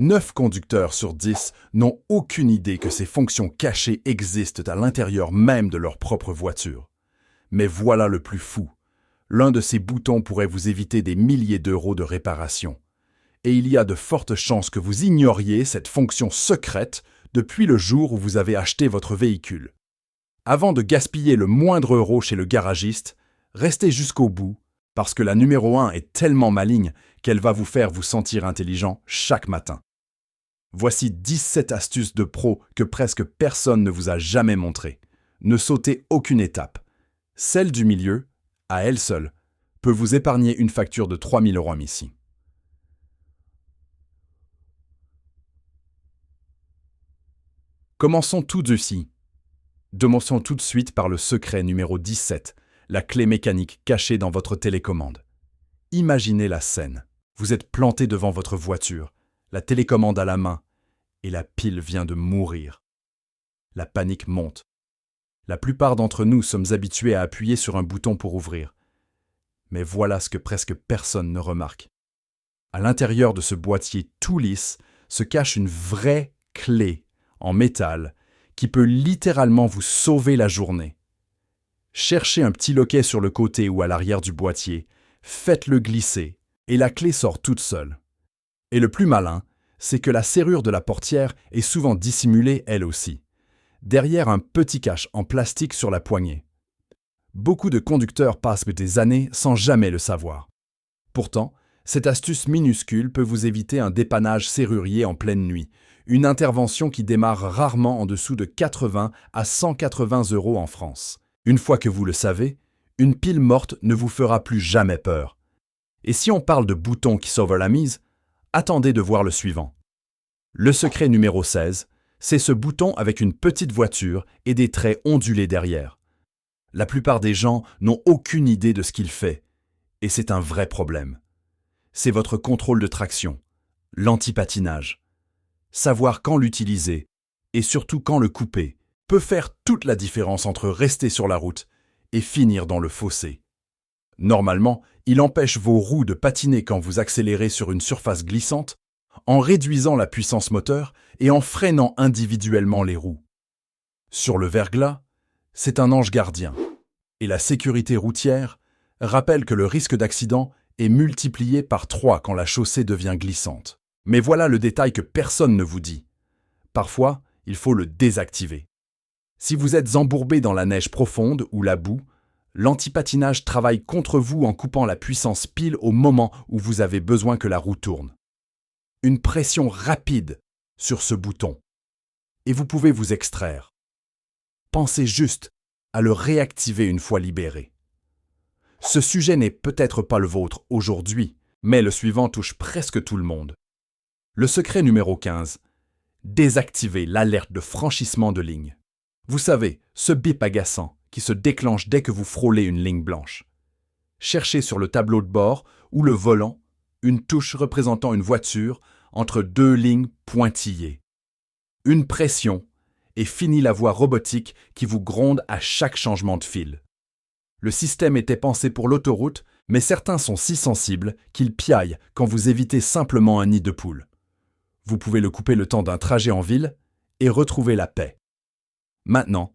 9 conducteurs sur 10 n'ont aucune idée que ces fonctions cachées existent à l'intérieur même de leur propre voiture. Mais voilà le plus fou. L'un de ces boutons pourrait vous éviter des milliers d'euros de réparation. Et il y a de fortes chances que vous ignoriez cette fonction secrète depuis le jour où vous avez acheté votre véhicule. Avant de gaspiller le moindre euro chez le garagiste, restez jusqu'au bout, parce que la numéro 1 est tellement maligne qu'elle va vous faire vous sentir intelligent chaque matin. Voici 17 astuces de pro que presque personne ne vous a jamais montrées. Ne sautez aucune étape. Celle du milieu, à elle seule, peut vous épargner une facture de 3 000 € ici. Commençons tout de suite. Commençons tout de suite par le secret numéro 17, la clé mécanique cachée dans votre télécommande. Imaginez la scène. Vous êtes planté devant votre voiture, la télécommande à la main, et la pile vient de mourir. La panique monte. La plupart d'entre nous sommes habitués à appuyer sur un bouton pour ouvrir. Mais voilà ce que presque personne ne remarque. À l'intérieur de ce boîtier tout lisse se cache une vraie clé en métal qui peut littéralement vous sauver la journée. Cherchez un petit loquet sur le côté ou à l'arrière du boîtier, faites-le glisser et la clé sort toute seule. Et le plus malin, c'est que la serrure de la portière est souvent dissimulée elle aussi, derrière un petit cache en plastique sur la poignée. Beaucoup de conducteurs passent des années sans jamais le savoir. Pourtant, cette astuce minuscule peut vous éviter un dépannage serrurier en pleine nuit, une intervention qui démarre rarement en dessous de 80 à 180 € en France. Une fois que vous le savez, une pile morte ne vous fera plus jamais peur. Et si on parle de boutons qui sauvent la mise, attendez de voir le suivant. Le secret numéro 16, c'est ce bouton avec une petite voiture et des traits ondulés derrière. La plupart des gens n'ont aucune idée de ce qu'il fait, et c'est un vrai problème. C'est votre contrôle de traction, l'antipatinage. Savoir quand l'utiliser, et surtout quand le couper, peut faire toute la différence entre rester sur la route et finir dans le fossé. Normalement, il empêche vos roues de patiner quand vous accélérez sur une surface glissante, en réduisant la puissance moteur et en freinant individuellement les roues. Sur le verglas, c'est un ange gardien, et la sécurité routière rappelle que le risque d'accident est multiplié par 3 quand la chaussée devient glissante. Mais voilà le détail que personne ne vous dit. Parfois, il faut le désactiver. Si vous êtes embourbé dans la neige profonde ou la boue, l'antipatinage travaille contre vous en coupant la puissance pile au moment où vous avez besoin que la roue tourne. Une pression rapide sur ce bouton, et vous pouvez vous extraire. Pensez juste à le réactiver une fois libéré. Ce sujet n'est peut-être pas le vôtre aujourd'hui, mais le suivant touche presque tout le monde. Le secret numéro 15. Désactivez l'alerte de franchissement de ligne. Vous savez, ce bip agaçant qui se déclenche dès que vous frôlez une ligne blanche. Cherchez sur le tableau de bord ou le volant une touche représentant une voiture entre 2 lignes pointillées. Une pression et fini la voix robotique qui vous gronde à chaque changement de fil. Le système était pensé pour l'autoroute, mais certains sont si sensibles qu'ils piaillent quand vous évitez simplement un nid de poule. Vous pouvez le couper le temps d'un trajet en ville et retrouver la paix. Maintenant,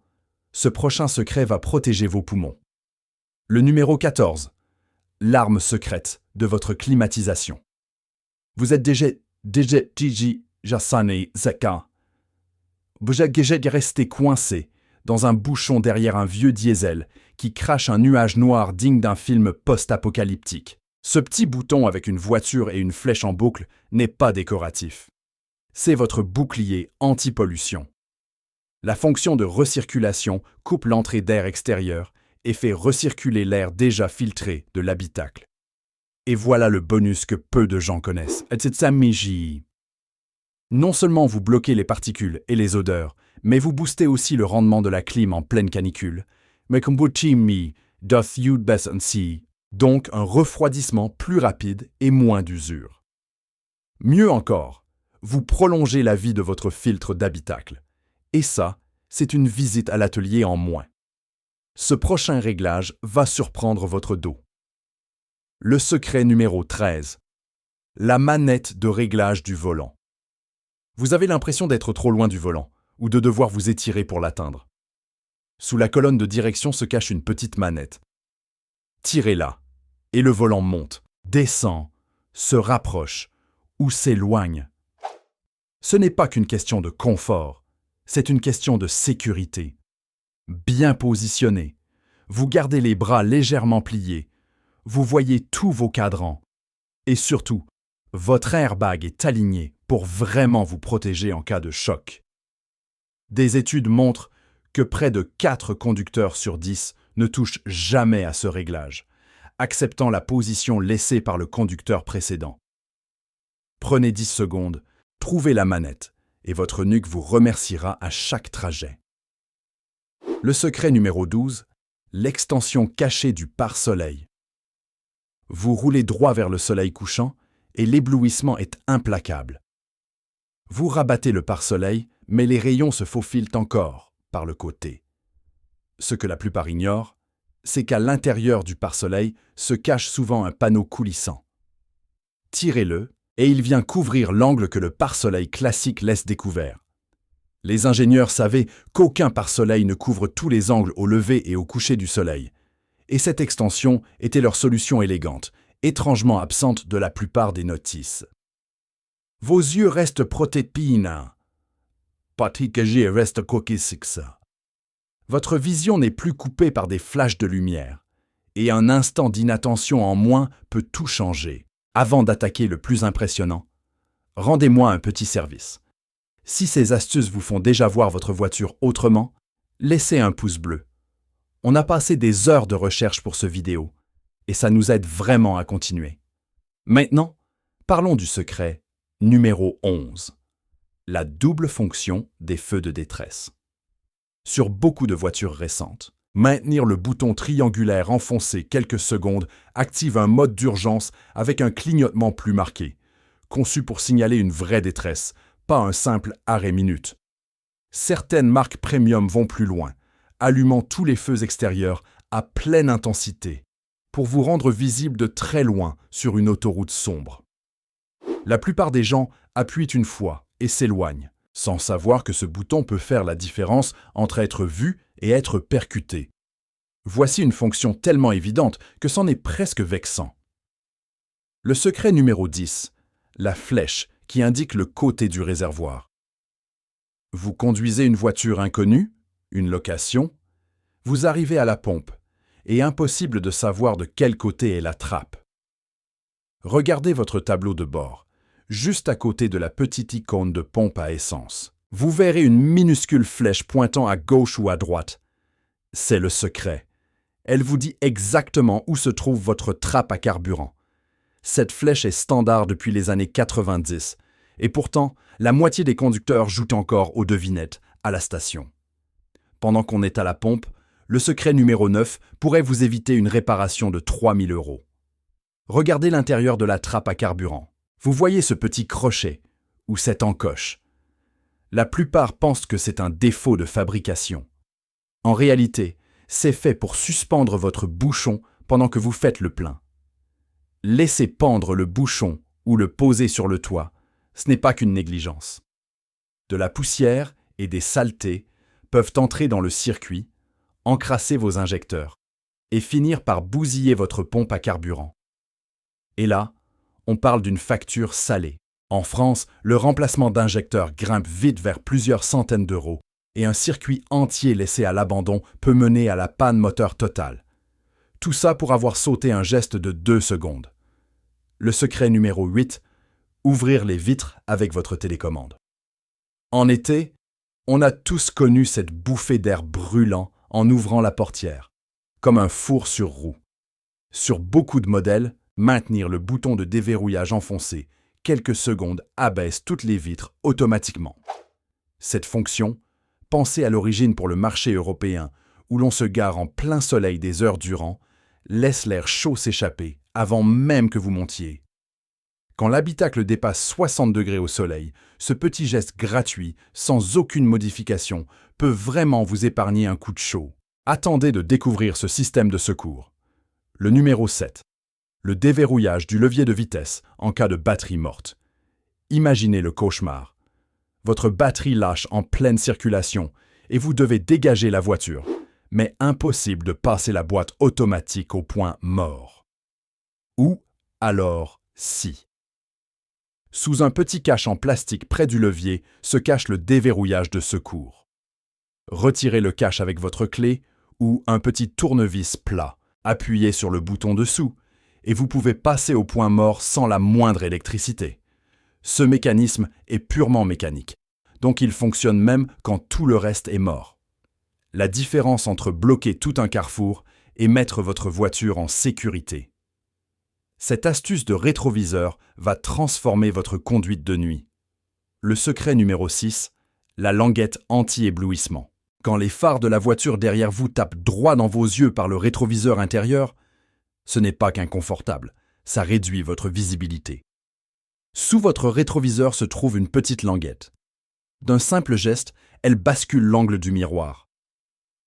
ce prochain secret va protéger vos poumons. Le numéro 14. L'arme secrète de votre climatisation. Vous êtes déjà resté coincé dans un bouchon derrière un vieux diesel qui crache un nuage noir digne d'un film post-apocalyptique. Ce petit bouton avec une voiture et une flèche en boucle n'est pas décoratif. C'est votre bouclier anti-pollution. La fonction de recirculation coupe l'entrée d'air extérieur et fait recirculer l'air déjà filtré de l'habitacle. Et voilà le bonus que peu de gens connaissent. Non seulement vous bloquez les particules et les odeurs, mais vous boostez aussi le rendement de la clim en pleine canicule. Donc un refroidissement plus rapide et moins d'usure. Mieux encore, vous prolongez la vie de votre filtre d'habitacle. Et ça, c'est une visite à l'atelier en moins. Ce prochain réglage va surprendre votre dos. Le secret numéro 13. La manette de réglage du volant. Vous avez l'impression d'être trop loin du volant ou de devoir vous étirer pour l'atteindre. Sous la colonne de direction se cache une petite manette. Tirez-la et le volant monte, descend, se rapproche ou s'éloigne. Ce n'est pas qu'une question de confort, c'est une question de sécurité. Bien positionné, vous gardez les bras légèrement pliés, vous voyez tous vos cadrans et surtout, votre airbag est aligné pour vraiment vous protéger en cas de choc. Des études montrent que près de 4 conducteurs sur 10 ne touchent jamais à ce réglage, acceptant la position laissée par le conducteur précédent. Prenez 10 secondes, trouvez la manette et votre nuque vous remerciera à chaque trajet. Le secret numéro 12, l'extension cachée du pare-soleil. Vous roulez droit vers le soleil couchant et l'éblouissement est implacable. Vous rabattez le pare-soleil, mais les rayons se faufilent encore par le côté. Ce que la plupart ignorent, c'est qu'à l'intérieur du pare-soleil se cache souvent un panneau coulissant. Tirez-le et il vient couvrir l'angle que le pare-soleil classique laisse découvert. Les ingénieurs savaient qu'aucun pare-soleil ne couvre tous les angles au lever et au coucher du soleil. Et cette extension était leur solution élégante, étrangement absente de la plupart des notices. Vos yeux restent protépina. Patikaji reste coquisixa. Votre vision n'est plus coupée par des flashs de lumière. Et un instant d'inattention en moins peut tout changer. Avant d'attaquer le plus impressionnant, rendez-moi un petit service. Si ces astuces vous font déjà voir votre voiture autrement, laissez un pouce bleu. On a passé des heures de recherche pour ce vidéo, et ça nous aide vraiment à continuer. Maintenant, parlons du secret numéro 11. La double fonction des feux de détresse. Sur beaucoup de voitures récentes, maintenir le bouton triangulaire enfoncé quelques secondes active un mode d'urgence avec un clignotement plus marqué, conçu pour signaler une vraie détresse, pas un simple arrêt minute. Certaines marques premium vont plus loin, allumant tous les feux extérieurs à pleine intensité, pour vous rendre visible de très loin sur une autoroute sombre. La plupart des gens appuient une fois et s'éloignent, sans savoir que ce bouton peut faire la différence entre être vu et être percuté. Voici une fonction tellement évidente que c'en est presque vexant. Le secret numéro 10, la flèche qui indique le côté du réservoir. Vous conduisez une voiture inconnue, une location, vous arrivez à la pompe, et impossible de savoir de quel côté est la trappe. Regardez votre tableau de bord, juste à côté de la petite icône de pompe à essence. Vous verrez une minuscule flèche pointant à gauche ou à droite. C'est le secret. Elle vous dit exactement où se trouve votre trappe à carburant. Cette flèche est standard depuis les années 90, et pourtant, la moitié des conducteurs jouent encore aux devinettes à la station. Pendant qu'on est à la pompe, le secret numéro 9 pourrait vous éviter une réparation de 3 000 €. Regardez l'intérieur de la trappe à carburant. Vous voyez ce petit crochet, ou cette encoche. La plupart pensent que c'est un défaut de fabrication. En réalité, c'est fait pour suspendre votre bouchon pendant que vous faites le plein. Laisser pendre le bouchon ou le poser sur le toit, ce n'est pas qu'une négligence. De la poussière et des saletés peuvent entrer dans le circuit, encrasser vos injecteurs et finir par bousiller votre pompe à carburant. Et là, on parle d'une facture salée. En France, le remplacement d'injecteurs grimpe vite vers plusieurs centaines d'euros et un circuit entier laissé à l'abandon peut mener à la panne moteur totale. Tout ça pour avoir sauté un geste de 2 secondes. Le secret numéro 8, ouvrir les vitres avec votre télécommande. En été, on a tous connu cette bouffée d'air brûlant en ouvrant la portière, comme un four sur roue. Sur beaucoup de modèles, maintenir le bouton de déverrouillage enfoncé quelques secondes abaisse toutes les vitres automatiquement. Cette fonction, pensée à l'origine pour le marché européen où l'on se gare en plein soleil des heures durant, laisse l'air chaud s'échapper avant même que vous montiez. Quand l'habitacle dépasse 60 degrés au soleil, ce petit geste gratuit, sans aucune modification, peut vraiment vous épargner un coup de chaud. Attendez de découvrir ce système de secours. Le numéro 7. Le déverrouillage du levier de vitesse en cas de batterie morte. Imaginez le cauchemar. Votre batterie lâche en pleine circulation et vous devez dégager la voiture. Mais impossible de passer la boîte automatique au point mort. Ou alors si. Sous un petit cache en plastique près du levier se cache le déverrouillage de secours. Retirez le cache avec votre clé ou un petit tournevis plat. Appuyez sur le bouton dessous et vous pouvez passer au point mort sans la moindre électricité. Ce mécanisme est purement mécanique, donc il fonctionne même quand tout le reste est mort. La différence entre bloquer tout un carrefour et mettre votre voiture en sécurité. Cette astuce de rétroviseur va transformer votre conduite de nuit. Le secret numéro 6, la languette anti-éblouissement. Quand les phares de la voiture derrière vous tapent droit dans vos yeux par le rétroviseur intérieur, ce n'est pas qu'inconfortable, ça réduit votre visibilité. Sous votre rétroviseur se trouve une petite languette. D'un simple geste, elle bascule l'angle du miroir.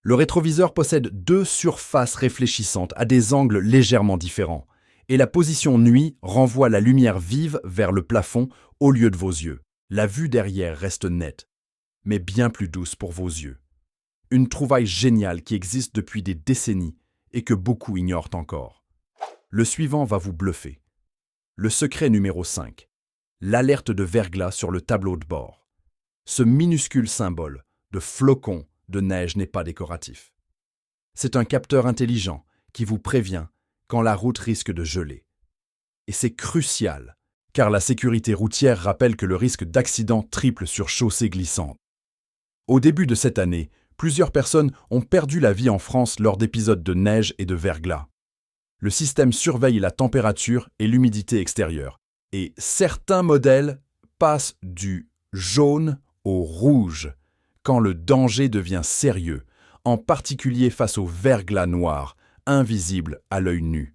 Le rétroviseur possède 2 surfaces réfléchissantes à des angles légèrement différents, et la position nuit renvoie la lumière vive vers le plafond au lieu de vos yeux. La vue derrière reste nette, mais bien plus douce pour vos yeux. Une trouvaille géniale qui existe depuis des décennies et que beaucoup ignorent encore. Le suivant va vous bluffer. Le secret numéro 5. L'alerte de verglas sur le tableau de bord. Ce minuscule symbole de flocon de neige n'est pas décoratif. C'est un capteur intelligent qui vous prévient quand la route risque de geler. Et c'est crucial, car la sécurité routière rappelle que le risque d'accident triple sur chaussée glissante. Au début de cette année, plusieurs personnes ont perdu la vie en France lors d'épisodes de neige et de verglas. Le système surveille la température et l'humidité extérieure, et certains modèles passent du jaune au rouge quand le danger devient sérieux, en particulier face au verglas noir, invisible à l'œil nu.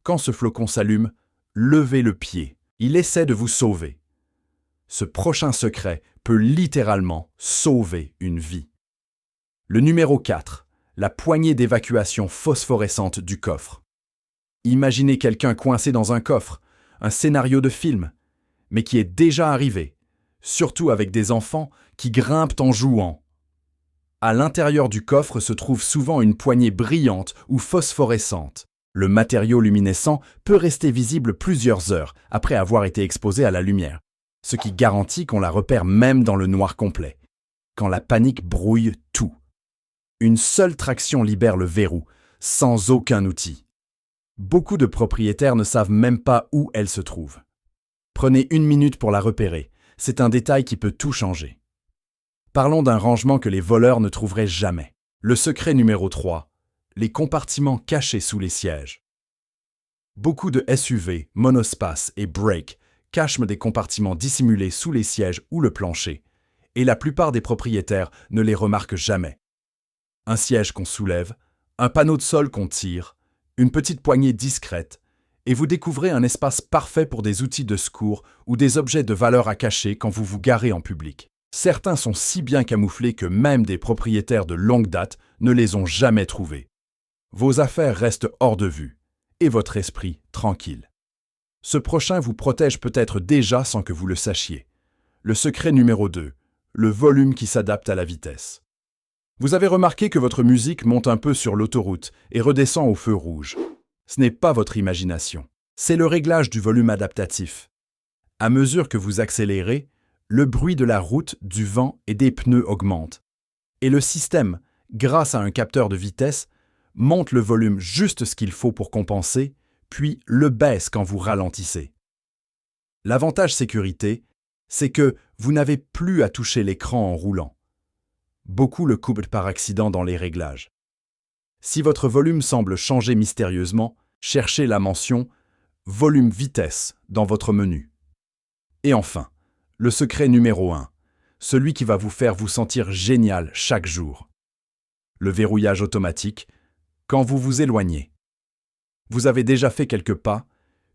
Quand ce flocon s'allume, levez le pied. Il essaie de vous sauver. Ce prochain secret peut littéralement sauver une vie. Le numéro 4. La poignée d'évacuation phosphorescente du coffre. Imaginez quelqu'un coincé dans un coffre, un scénario de film, mais qui est déjà arrivé, surtout avec des enfants qui grimpent en jouant. À l'intérieur du coffre se trouve souvent une poignée brillante ou phosphorescente. Le matériau luminescent peut rester visible plusieurs heures après avoir été exposé à la lumière, ce qui garantit qu'on la repère même dans le noir complet, quand la panique brouille tout. Une seule traction libère le verrou, sans aucun outil. Beaucoup de propriétaires ne savent même pas où elle se trouve. Prenez 1 minute pour la repérer, c'est un détail qui peut tout changer. Parlons d'un rangement que les voleurs ne trouveraient jamais. Le secret numéro 3, les compartiments cachés sous les sièges. Beaucoup de SUV, monospace et break cachent des compartiments dissimulés sous les sièges ou le plancher, et la plupart des propriétaires ne les remarquent jamais. Un siège qu'on soulève, un panneau de sol qu'on tire, une petite poignée discrète, et vous découvrez un espace parfait pour des outils de secours ou des objets de valeur à cacher quand vous vous garez en public. Certains sont si bien camouflés que même des propriétaires de longue date ne les ont jamais trouvés. Vos affaires restent hors de vue, et votre esprit tranquille. Ce prochain vous protège peut-être déjà sans que vous le sachiez. Le secret numéro 2, le volume qui s'adapte à la vitesse. Vous avez remarqué que votre musique monte un peu sur l'autoroute et redescend au feu rouge. Ce n'est pas votre imagination, c'est le réglage du volume adaptatif. À mesure que vous accélérez, le bruit de la route, du vent et des pneus augmente. Et le système, grâce à un capteur de vitesse, monte le volume juste ce qu'il faut pour compenser, puis le baisse quand vous ralentissez. L'avantage sécurité, c'est que vous n'avez plus à toucher l'écran en roulant. Beaucoup le coupent par accident dans les réglages. Si votre volume semble changer mystérieusement, cherchez la mention « Volume vitesse » dans votre menu. Et enfin, le secret numéro 1, celui qui va vous faire vous sentir génial chaque jour. Le verrouillage automatique, quand vous vous éloignez. Vous avez déjà fait quelques pas,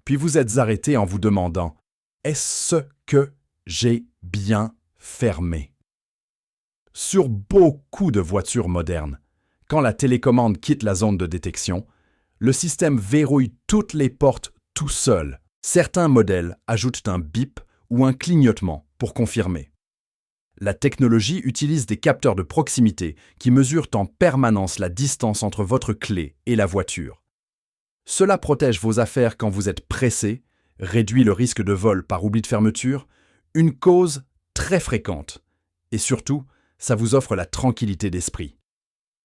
puis vous êtes arrêté en vous demandant « Est-ce que j'ai bien fermé ?» Sur beaucoup de voitures modernes, quand la télécommande quitte la zone de détection, le système verrouille toutes les portes tout seul. Certains modèles ajoutent un bip ou un clignotement pour confirmer. La technologie utilise des capteurs de proximité qui mesurent en permanence la distance entre votre clé et la voiture. Cela protège vos affaires quand vous êtes pressé, réduit le risque de vol par oubli de fermeture, une cause très fréquente. Et surtout, ça vous offre la tranquillité d'esprit.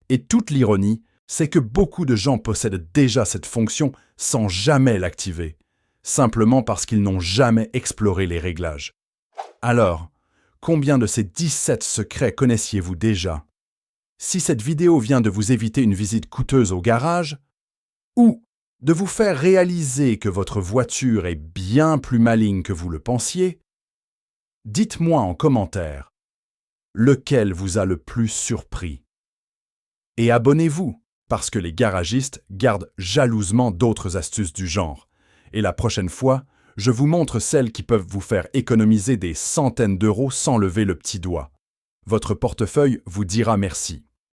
Et toute l'ironie, c'est que beaucoup de gens possèdent déjà cette fonction sans jamais l'activer, simplement parce qu'ils n'ont jamais exploré les réglages. Alors, combien de ces 17 secrets connaissiez-vous déjà? Si cette vidéo vient de vous éviter une visite coûteuse au garage, ou de vous faire réaliser que votre voiture est bien plus maligne que vous le pensiez, dites-moi en commentaire lequel vous a le plus surpris. Et abonnez-vous, parce que les garagistes gardent jalousement d'autres astuces du genre. Et la prochaine fois, je vous montre celles qui peuvent vous faire économiser des centaines d'euros sans lever le petit doigt. Votre portefeuille vous dira merci.